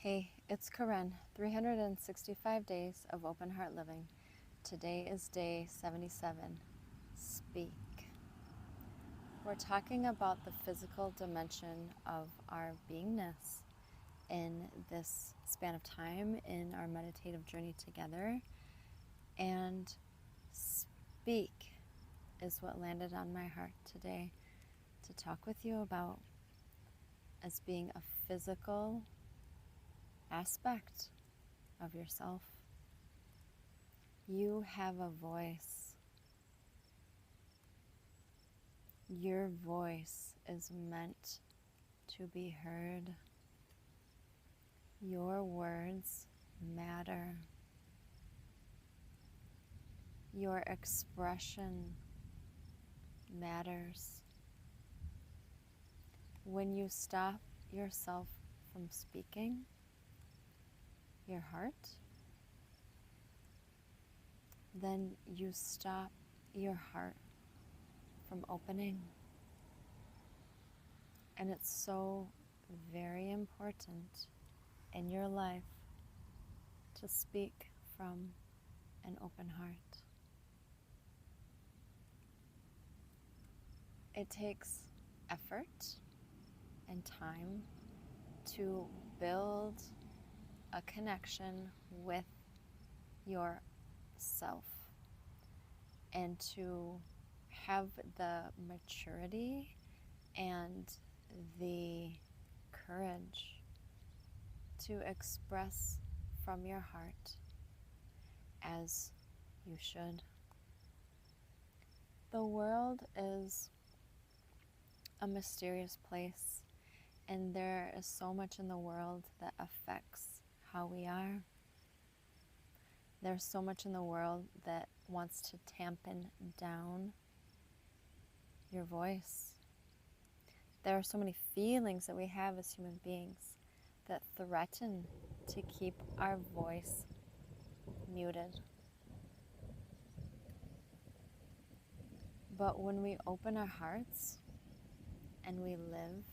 Hey, it's Korinn, 365 days of open heart living. Today is day 77. Speak. We're talking about the physical dimension of our beingness in this span of time in our meditative journey together. And speak is what landed on my heart today to talk with you about as being a physical aspect of yourself. You have a voice. Your voice is meant to be heard. Your words matter. Your expression matters. When you stop yourself from speaking, your heart, then you stop your heart from opening. And it's so very important in your life to speak from an open heart. It takes effort and time to build a connection with yourself and to have the maturity and the courage to express from your heart as you should. The world is a mysterious place, and there is so much in the world that affects how we are. There's so much in the world that wants to dampen down your voice. There are so many feelings that we have as human beings that threaten to keep our voice muted. But when we open our hearts and we live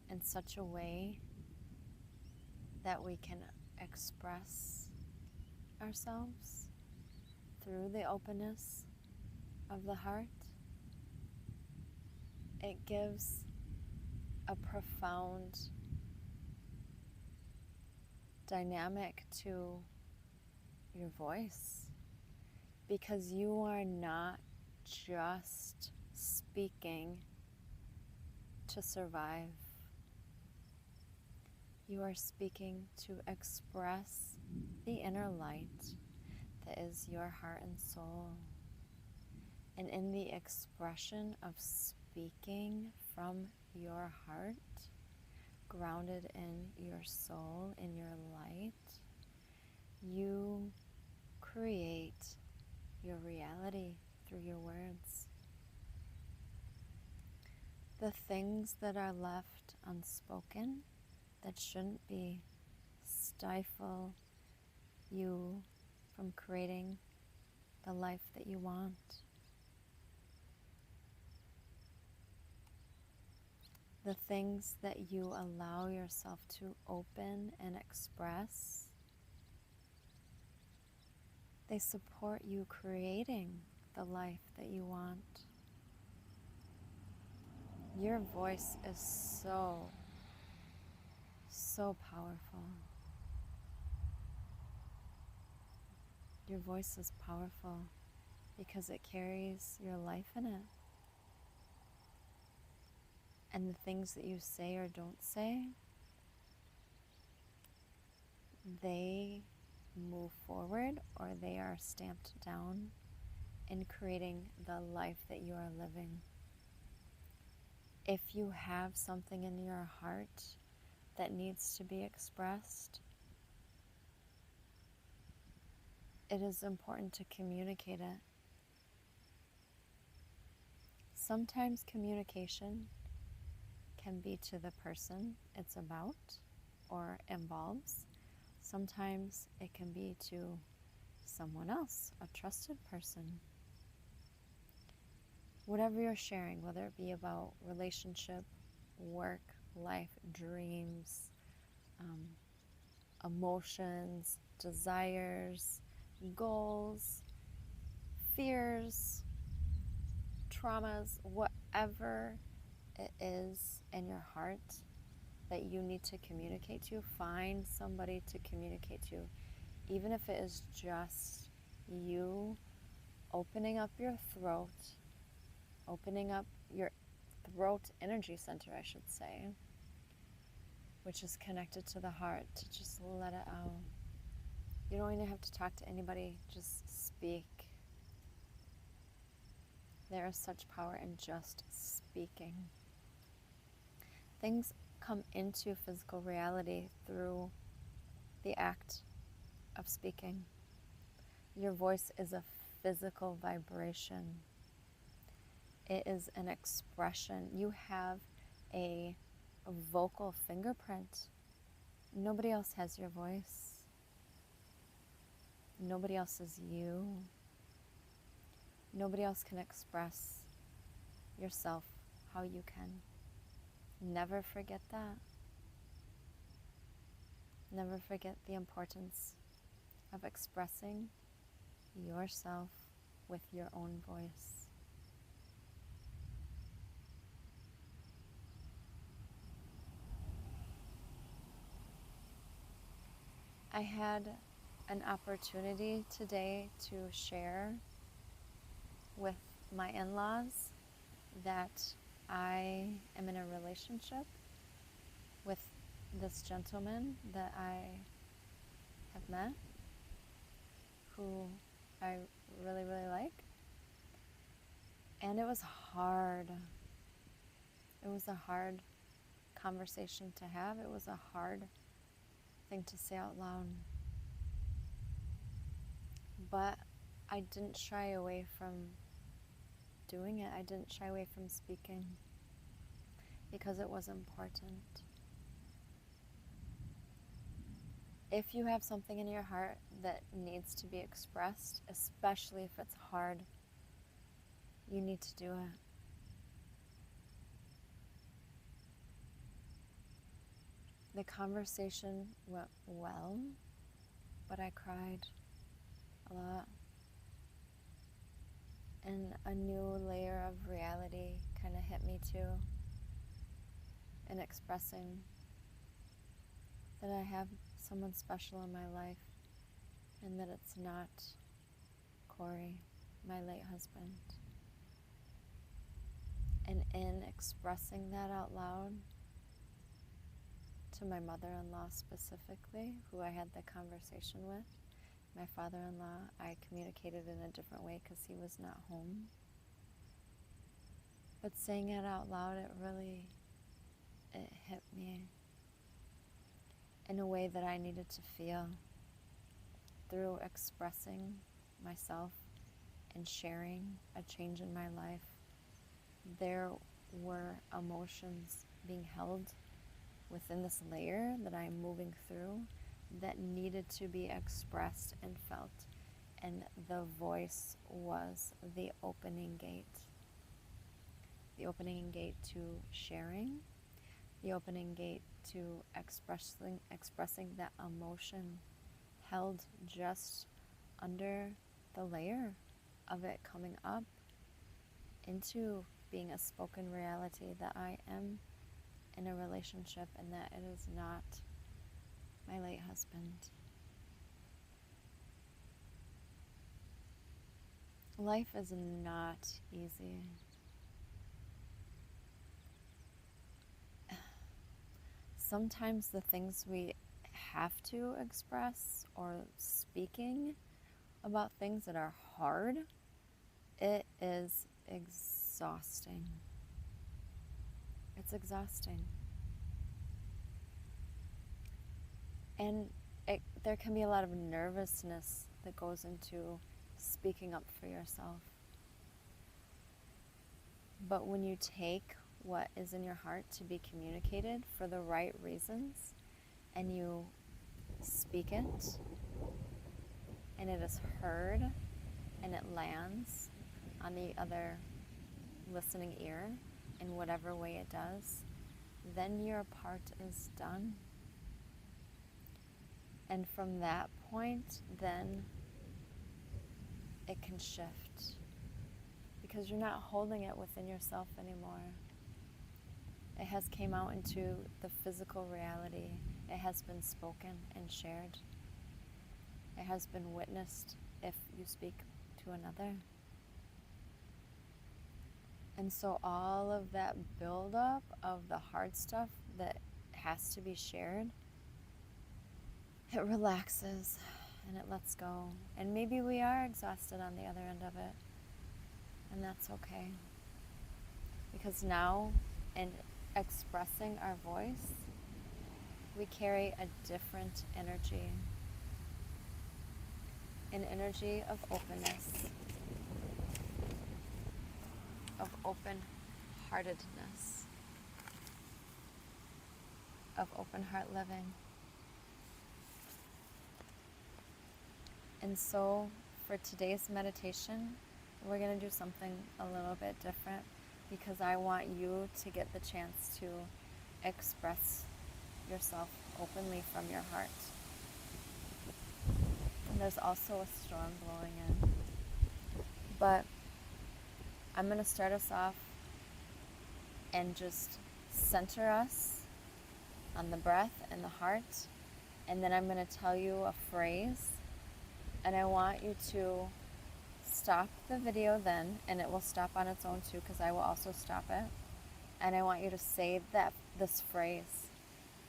in such a way that we can express ourselves through the openness of the heart, it gives a profound dynamic to your voice, because you are not just speaking to survive. You are speaking to express the inner light that is your heart and soul. And in the expression of speaking from your heart, grounded in your soul, in your light, you create your reality through your words. The things that are left unspoken, that shouldn't be, stifle you from creating the life that you want. The things that you allow yourself to open and express, they support you creating the life that you want. Your voice is so powerful. Your voice is powerful because it carries your life in it. And the things that you say or don't say, they move forward or they are stamped down in creating the life that you are living. If you have something in your heart that needs to be expressed, it is important to communicate it. Sometimes communication can be to the person it's about or involves. Sometimes it can be to someone else, a trusted person. Whatever you're sharing, whether it be about relationship, work, life, dreams, um, emotions, desires, goals, fears, traumas, whatever it is in your heart that you need to communicate to, find somebody to communicate to, even if it is just you opening up your throat, opening up your throat energy center, I should say, which is connected to the heart, to just let it out. You don't even have to talk to anybody, just speak. There is such power in just speaking. Things come into physical reality through the act of speaking. Your voice is a physical vibration. It is an expression. You have a vocal fingerprint. Nobody else has your voice. Nobody else is you. Nobody else can express yourself how you can. Never forget that. Never forget the importance of expressing yourself with your own voice. I had an opportunity today to share with my in-laws that I am in a relationship with this gentleman that I have met, who I really, really like. And it was hard. It was a hard conversation to have. It was a hard thing to say out loud. But I didn't shy away from doing it. I didn't shy away from speaking because it was important. If you have something in your heart that needs to be expressed, especially if it's hard, you need to do it. The conversation went well, but I cried a lot. And a new layer of reality kind of hit me too, in expressing that I have someone special in my life and that it's not Corey, my late husband. And in expressing that out loud to my mother-in-law specifically, who I had the conversation with, my father-in-law, I communicated in a different way because he was not home. But saying it out loud, it hit me in a way that I needed to feel through expressing myself and sharing a change in my life. There were emotions being held within this layer that I'm moving through that needed to be expressed and felt. And the voice was the opening gate. The opening gate to sharing, the opening gate to expressing that emotion held just under the layer of it coming up into being a spoken reality that I am in a relationship and that it is not my late husband. Life is not easy. Sometimes the things we have to express or speaking about things that are hard, it is exhausting. It's exhausting. And there can be a lot of nervousness that goes into speaking up for yourself. But when you take what is in your heart to be communicated for the right reasons, and you speak it, and it is heard, and it lands on the other listening ear in whatever way it does, then your part is done. And from that point, then it can shift because you're not holding it within yourself anymore. It has came out into the physical reality. It has been spoken and shared. It has been witnessed if you speak to another. And so all of that buildup of the hard stuff that has to be shared, it relaxes and it lets go. And maybe we are exhausted on the other end of it. And that's okay. Because now, in expressing our voice, we carry a different energy. An energy of openness, of open-heartedness, of open heart living. And so for today's meditation, we're going to do something a little bit different because I want you to get the chance to express yourself openly from your heart. And there's also a storm blowing in. But I'm going to start us off and just center us on the breath and the heart. And then I'm going to tell you a phrase. And I want you to stop the video then, and it will stop on its own too because I will also stop it. And I want you to say this phrase.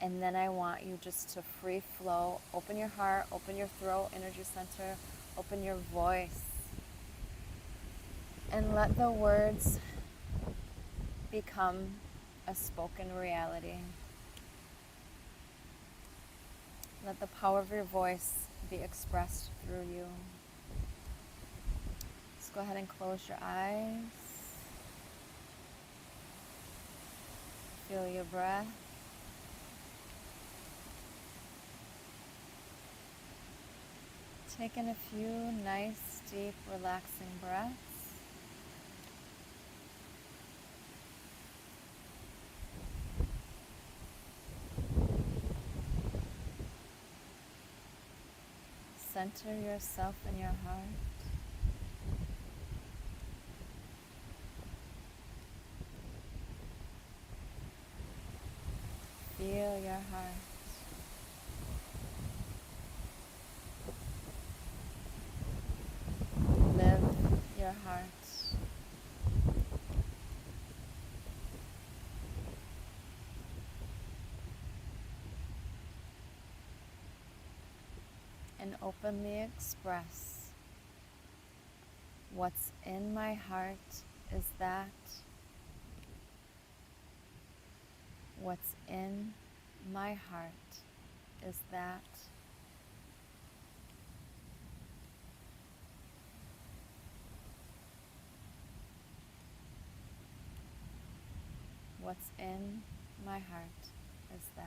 And then I want you just to free flow, open your heart, open your throat, energy center, open your voice. And let the words become a spoken reality. Let the power of your voice be expressed through you. Just go ahead and close your eyes. Feel your breath. Take in a few nice, deep, relaxing breaths. Center yourself in your heart. Feel your heart. Live your heart. And openly express what's in my heart is that. What's in my heart is that. What's in my heart is that.